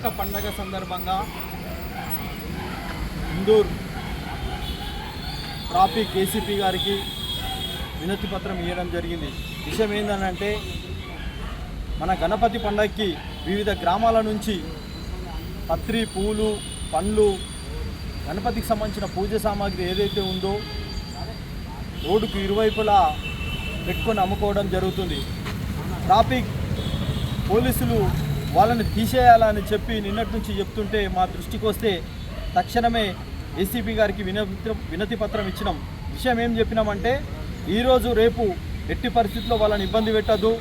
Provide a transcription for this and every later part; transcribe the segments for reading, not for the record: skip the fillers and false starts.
ఒక్క పండగ సందర్భంగా ఇందూర్ ట్రాఫిక్ ఏసీపీ గారికి వినతి పత్రం ఇవ్వడం జరిగింది. విషయం ఏంటంటే మన గణపతి పండగకి వివిధ గ్రామాల నుంచి పత్రి, పూలు, పండ్లు, గణపతికి సంబంధించిన పూజ సామాగ్రి ఏదైతే ఉందో రోడ్డుకు ఇరువైపులా పెట్టుకొని అమ్ముకోవడం జరుగుతుంది. ట్రాఫిక్ పోలీసులు వాళ్ళని తీసేయాలని చెప్పి నిన్నటి నుంచి చెప్తుంటే మా దృష్టికి వస్తే తక్షణమే ఏసీపీ గారికి వినతి పత్రం ఇచ్చినాం. విషయం ఏం చెప్పినామంటే ఈరోజు రేపు ఎట్టి పరిస్థితుల్లో వాళ్ళని ఇబ్బంది పెట్టద్దు,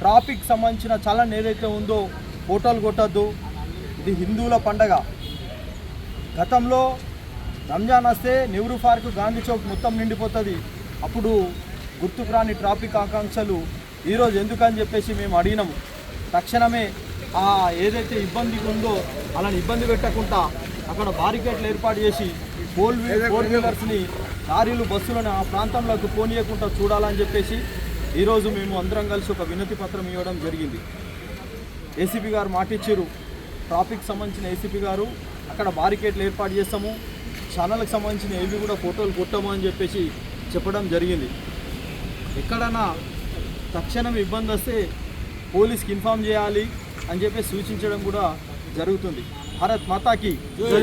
ట్రాఫిక్ సంబంధించిన చలన్ ఏదైతే ఉందో ఫోటోలు కొట్టద్దు, ఇది హిందువుల పండగ. గతంలో రంజాన్ వస్తే నెహ్రూ పార్క్, గాంధీ చౌక్ మొత్తం నిండిపోతుంది. అప్పుడు గుర్తుకు రాని ట్రాఫిక్ ఆకాంక్షలు ఈరోజు ఎందుకని చెప్పేసి మేము అడిగినాము. తక్షణమే ఏదైతే ఇబ్బంది ఉందో అలాని ఇబ్బంది పెట్టకుండా అక్కడ బారికేట్లు ఏర్పాటు చేసి ఫోర్ వీలర్స్ని, లారీలు, బస్సులను ఆ ప్రాంతంలోకి పోనీయకుండా చూడాలని చెప్పేసి ఈరోజు మేము అందరం కలిసి ఒక వినతి పత్రం ఇవ్వడం జరిగింది. ఏసీపీ గారు మాటిచ్చారు, ట్రాఫిక్ సంబంధించిన ఏసీపీ గారు అక్కడ బారికేట్లు ఏర్పాటు చేస్తాము, ఛానల్కి సంబంధించిన ఏవి కూడా ఫోటోలు కొట్టాము అని చెప్పేసి చెప్పడం జరిగింది. ఎక్కడైనా తక్షణం ఇబ్బంది వస్తే పోలీస్కి ఇన్ఫామ్ చేయాలి అని చెప్పి సూచించడం కూడా జరుగుతుంది. భారత్ మాతాకి జై.